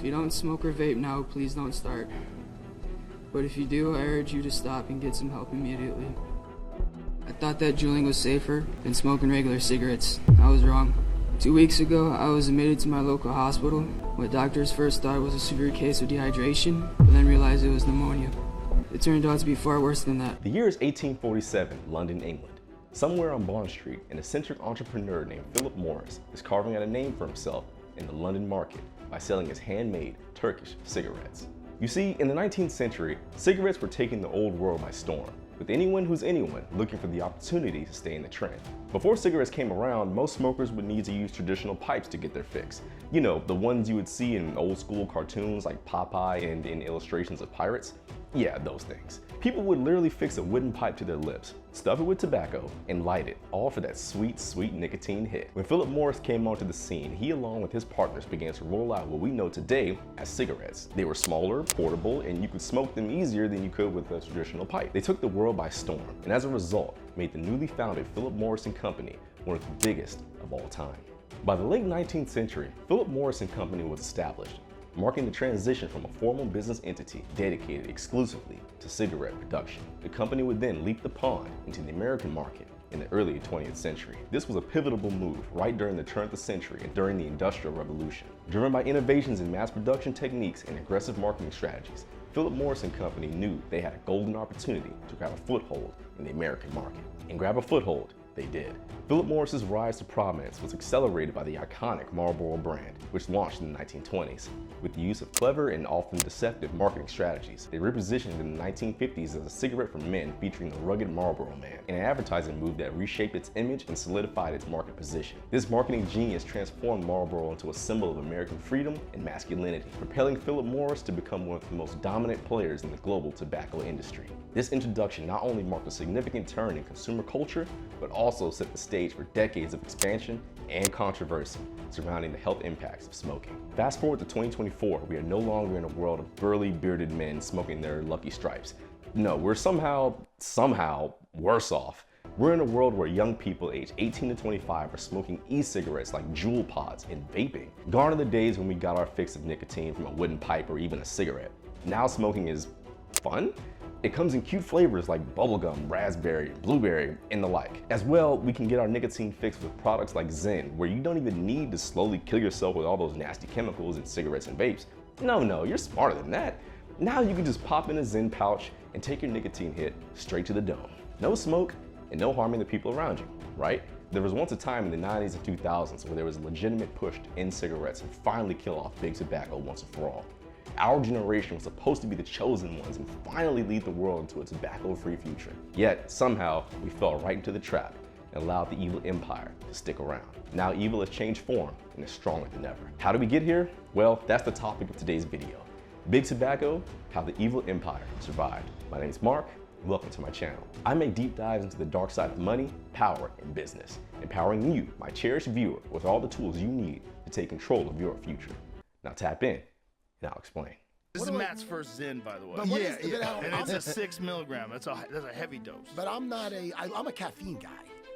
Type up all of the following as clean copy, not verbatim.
If you don't smoke or vape now, please don't start. But if you do, I urge you to stop and get some help immediately. I thought that juuling was safer than smoking regular cigarettes. I was wrong. 2 weeks ago, I was admitted to my local hospital. What doctors first thought was a severe case of dehydration, but then realized it was pneumonia. It turned out to be far worse than that. The year is 1847, London, England. Somewhere on Bond Street, an eccentric entrepreneur named Philip Morris is carving out a name for himself in the London market by selling his handmade Turkish cigarettes. You see, in the 19th century, cigarettes were taking the old world by storm, with anyone who's anyone looking for the opportunity to stay in the trend. Before cigarettes came around, most smokers would need to use traditional pipes to get their fix. You know, the ones you would see in old school cartoons like Popeye and in illustrations of pirates. Yeah, those things. People would literally fix a wooden pipe to their lips, stuff it with tobacco, and light it, all for that sweet, sweet nicotine hit. When Philip Morris came onto the scene, he along with his partners began to roll out what we know today as cigarettes. They were smaller, portable, and you could smoke them easier than you could with a traditional pipe. They took the world by storm, and as a result, made the newly founded Philip Morris & Company one of the biggest of all time. By the late 19th century, Philip Morris & Company was established, marking the transition from a formal business entity dedicated exclusively to cigarette production. The company would then leap the pond into the American market in the early 20th century. This was a pivotal move right during the turn of the century and during the Industrial Revolution. Driven by innovations in mass production techniques and aggressive marketing strategies, Philip Morris & Company knew they had a golden opportunity to grab a foothold in the American market. And grab a foothold they did. Philip Morris's rise to prominence was accelerated by the iconic Marlboro brand, which launched in the 1920s. With the use of clever and often deceptive marketing strategies, they repositioned in the 1950s as a cigarette for men featuring the rugged Marlboro Man, an advertising move that reshaped its image and solidified its market position. This marketing genius transformed Marlboro into a symbol of American freedom and masculinity, propelling Philip Morris to become one of the most dominant players in the global tobacco industry. This introduction not only marked a significant turn in consumer culture, but also set the stage for decades of expansion and controversy surrounding the health impacts of smoking. Fast forward to 2024, we are no longer in a world of burly, bearded men smoking their Lucky Stripes. No, we're somehow worse off. We're in a world where young people aged 18 to 25 are smoking e-cigarettes like Juul pods and vaping. Gone are the days when we got our fix of nicotine from a wooden pipe or even a cigarette. Now smoking is fun? It comes in cute flavors like bubblegum, raspberry, blueberry, and the like. As well, we can get our nicotine fix with products like Zen, where you don't even need to slowly kill yourself with all those nasty chemicals in cigarettes and vapes. No, you're smarter than that. Now you can just pop in a Zen pouch and take your nicotine hit straight to the dome. No smoke and no harming the people around you, right? There was once a time in the 90s and 2000s where there was a legitimate push to end cigarettes and finally kill off big tobacco once and for all. Our generation was supposed to be the chosen ones and finally lead the world into a tobacco-free future. Yet, somehow, we fell right into the trap and allowed the evil empire to stick around. Now evil has changed form and is stronger than ever. How did we get here? Well, that's the topic of today's video. Big Tobacco, how the evil empire survived. My name is Mark, and welcome to my channel. I make deep dives into the dark side of money, power, and business, empowering you, my cherished viewer, with all the tools you need to take control of your future. Now tap in, and I'll explain. This is Matt's first Zen, by the way. And it's a 6 milligram. That's a heavy dose. But I'm a caffeine guy.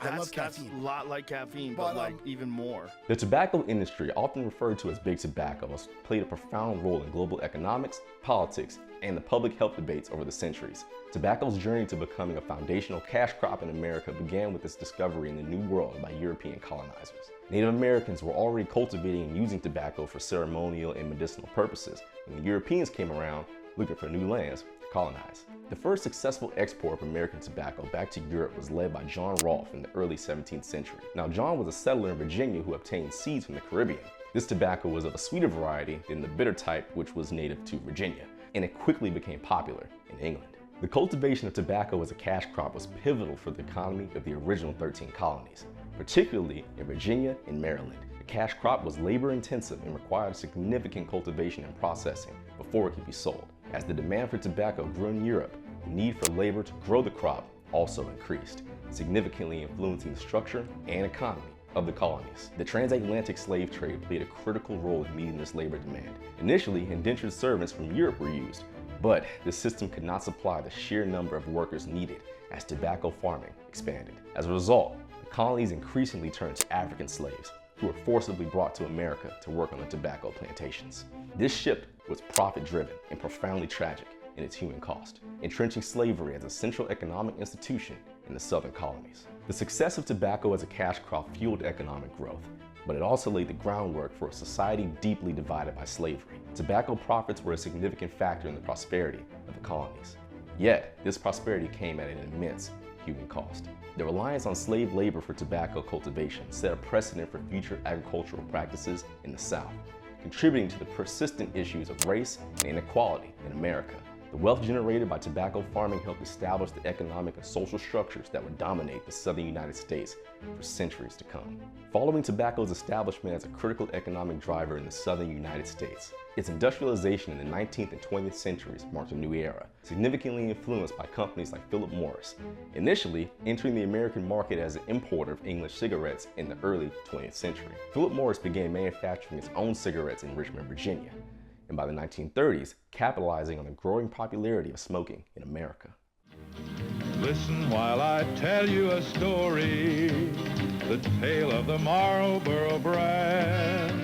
I love caffeine. That's a lot like caffeine, but like even more. The tobacco industry, often referred to as big tobacco, has played a profound role in global economics, politics, and the public health debates over the centuries. Tobacco's journey to becoming a foundational cash crop in America began with its discovery in the New World by European colonizers. Native Americans were already cultivating and using tobacco for ceremonial and medicinal purposes when the Europeans came around looking for new lands to colonize. The first successful export of American tobacco back to Europe was led by John Rolfe in the early 17th century. Now, John was a settler in Virginia who obtained seeds from the Caribbean. This tobacco was of a sweeter variety than the bitter type, which was native to Virginia, and it quickly became popular in England. The cultivation of tobacco as a cash crop was pivotal for the economy of the original 13 colonies, particularly in Virginia and Maryland. The cash crop was labor intensive and required significant cultivation and processing before it could be sold. As the demand for tobacco grew in Europe, the need for labor to grow the crop also increased, significantly influencing the structure and economy of the colonies. The transatlantic slave trade played a critical role in meeting this labor demand. Initially, indentured servants from Europe were used, but the system could not supply the sheer number of workers needed as tobacco farming expanded. As a result, the colonies increasingly turned to African slaves, who were forcibly brought to America to work on the tobacco plantations. This shift was profit-driven and profoundly tragic in its human cost, entrenching slavery as a central economic institution in the southern colonies. The success of tobacco as a cash crop fueled economic growth, but it also laid the groundwork for a society deeply divided by slavery. Tobacco profits were a significant factor in the prosperity of the colonies. Yet, this prosperity came at an immense human cost. The reliance on slave labor for tobacco cultivation set a precedent for future agricultural practices in the South, contributing to the persistent issues of race and inequality in America. The wealth generated by tobacco farming helped establish the economic and social structures that would dominate the southern United States for centuries to come. Following tobacco's establishment as a critical economic driver in the southern United States, its industrialization in the 19th and 20th centuries marked a new era, significantly influenced by companies like Philip Morris, initially entering the American market as an importer of English cigarettes in the early 20th century. Philip Morris began manufacturing its own cigarettes in Richmond, Virginia, and by the 1930s, capitalizing on the growing popularity of smoking in America. Listen while I tell you a story, the tale of the Marlboro brand.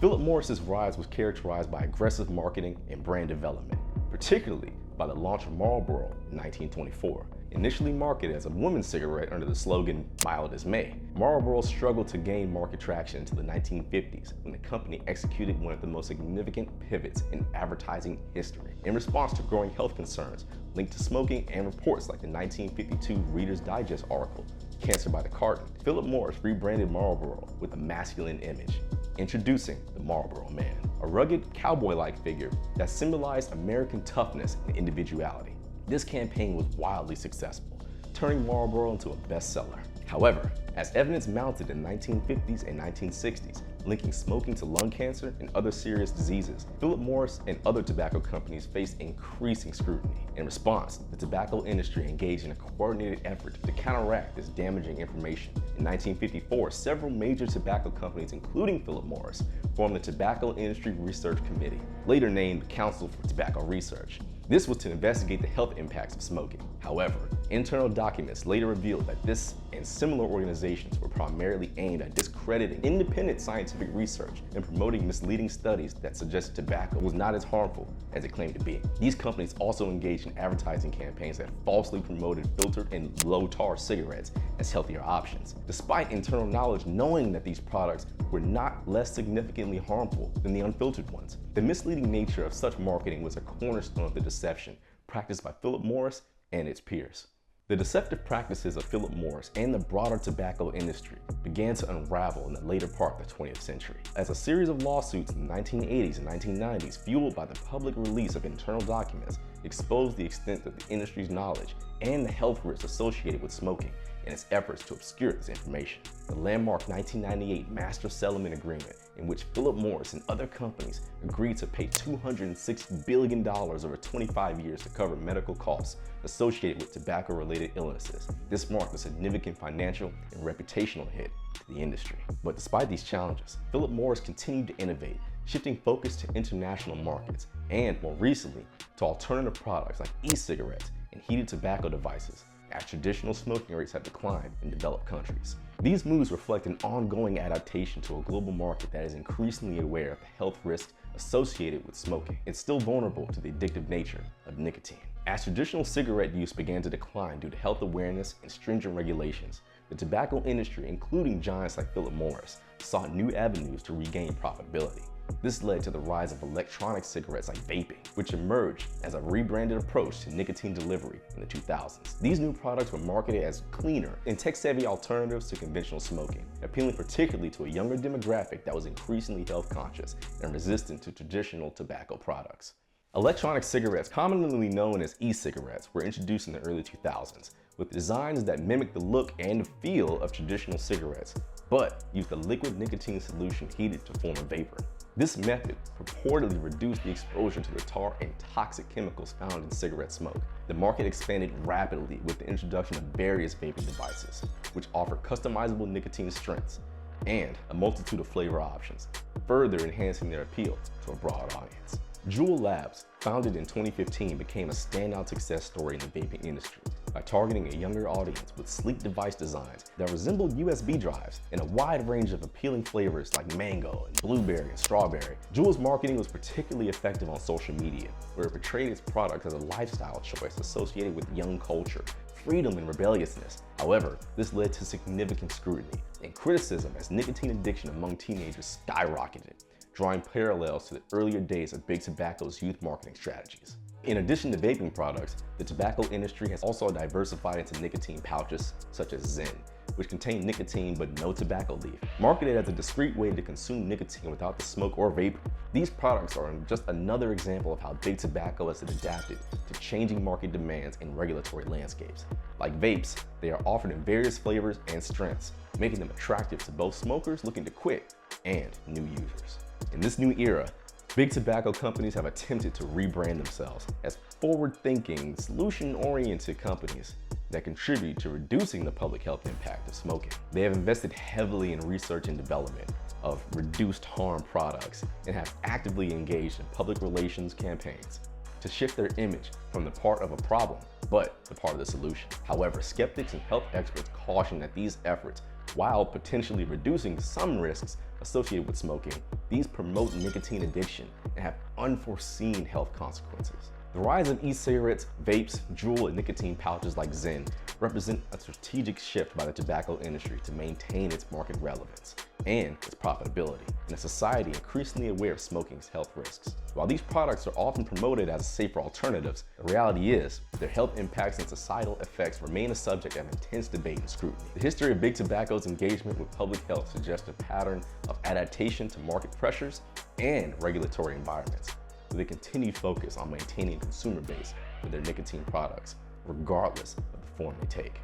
Philip Morris's rise was characterized by aggressive marketing and brand development, particularly by the launch of Marlboro in 1924. Initially marketed as a woman's cigarette under the slogan, "Mild as May," Marlboro struggled to gain market traction until the 1950s, when the company executed one of the most significant pivots in advertising history. In response to growing health concerns linked to smoking and reports like the 1952 Reader's Digest article, "Cancer by the Carton," Philip Morris rebranded Marlboro with a masculine image, introducing the Marlboro Man, a rugged cowboy-like figure that symbolized American toughness and individuality. This campaign was wildly successful, turning Marlboro into a bestseller. However, as evidence mounted in the 1950s and 1960s, linking smoking to lung cancer and other serious diseases, Philip Morris and other tobacco companies faced increasing scrutiny. In response, the tobacco industry engaged in a coordinated effort to counteract this damaging information. In 1954, several major tobacco companies, including Philip Morris, formed the Tobacco Industry Research Committee, later named the Council for Tobacco Research. This was to investigate the health impacts of smoking. However, internal documents later revealed that this and similar organizations were primarily aimed at discrediting independent scientific research and promoting misleading studies that suggested tobacco was not as harmful as it claimed to be. These companies also engaged in advertising campaigns that falsely promoted filtered and low-tar cigarettes as healthier options, despite internal knowledge knowing that these products were not less significantly harmful than the unfiltered ones. The misleading nature of such marketing was a cornerstone of the deception practiced by Philip Morris and its peers. The deceptive practices of Philip Morris and the broader tobacco industry began to unravel in the later part of the 20th century, as a series of lawsuits in the 1980s and 1990s, fueled by the public release of internal documents, exposed the extent of the industry's knowledge and the health risks associated with smoking in its efforts to obscure this information. The landmark 1998 Master Settlement Agreement, in which Philip Morris and other companies agreed to pay $206 billion over 25 years to cover medical costs associated with tobacco-related illnesses. This marked a significant financial and reputational hit to the industry. But despite these challenges, Philip Morris continued to innovate, shifting focus to international markets and, more recently, to alternative products like e-cigarettes and heated tobacco devices, as traditional smoking rates have declined in developed countries. These moves reflect an ongoing adaptation to a global market that is increasingly aware of the health risks associated with smoking. It's still vulnerable to the addictive nature of nicotine. As traditional cigarette use began to decline due to health awareness and stringent regulations, the tobacco industry, including giants like Philip Morris, sought new avenues to regain profitability. This led to the rise of electronic cigarettes like vaping, which emerged as a rebranded approach to nicotine delivery in the 2000s. These new products were marketed as cleaner and tech-savvy alternatives to conventional smoking, appealing particularly to a younger demographic that was increasingly health-conscious and resistant to traditional tobacco products. Electronic cigarettes, commonly known as e-cigarettes, were introduced in the early 2000s, with designs that mimicked the look and feel of traditional cigarettes, but used a liquid nicotine solution heated to form a vapor. This method purportedly reduced the exposure to the tar and toxic chemicals found in cigarette smoke. The market expanded rapidly with the introduction of various vaping devices, which offer customizable nicotine strengths and a multitude of flavor options, further enhancing their appeal to a broad audience. Juul Labs, founded in 2015, became a standout success story in the vaping industry, by targeting a younger audience with sleek device designs that resembled USB drives and a wide range of appealing flavors like mango and blueberry and strawberry. Juul's marketing was particularly effective on social media, where it portrayed its product as a lifestyle choice associated with young culture, freedom, and rebelliousness. However, this led to significant scrutiny and criticism as nicotine addiction among teenagers skyrocketed, drawing parallels to the earlier days of Big Tobacco's youth marketing strategies. In addition to vaping products, the tobacco industry has also diversified into nicotine pouches such as Zyn, which contain nicotine but no tobacco leaf. Marketed as a discreet way to consume nicotine without the smoke or vape, these products are just another example of how Big Tobacco has adapted to changing market demands and regulatory landscapes. Like vapes, they are offered in various flavors and strengths, making them attractive to both smokers looking to quit and new users. In this new era, Big tobacco companies have attempted to rebrand themselves as forward-thinking, solution-oriented companies that contribute to reducing the public health impact of smoking. They have invested heavily in research and development of reduced harm products and have actively engaged in public relations campaigns to shift their image from the part of a problem, but the part of the solution. However, skeptics and health experts caution that these efforts, while potentially reducing some risks associated with smoking, these promote nicotine addiction and have unforeseen health consequences. The rise of e-cigarettes, vapes, Juul, and nicotine pouches like Zyn represent a strategic shift by the tobacco industry to maintain its market relevance and its profitability in a society increasingly aware of smoking's health risks. While these products are often promoted as safer alternatives, the reality is their health impacts and societal effects remain a subject of intense debate and scrutiny. The history of Big Tobacco's engagement with public health suggests a pattern of adaptation to market pressures and regulatory environments, with a continued focus on maintaining a consumer base for their nicotine products, regardless of the form they take.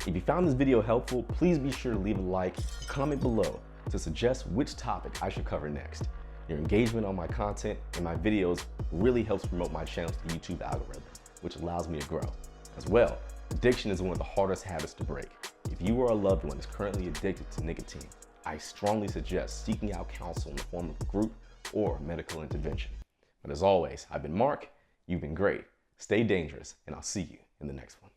If you found this video helpful, please be sure to leave a like, comment below to suggest which topic I should cover next. Your engagement on my content and my videos really helps promote my channel's YouTube algorithm, which allows me to grow. As well, addiction is one of the hardest habits to break. If you or a loved one is currently addicted to nicotine, I strongly suggest seeking out counsel in the form of a group or medical intervention. But as always, I've been Mark, you've been great, stay dangerous, and I'll see you in the next one.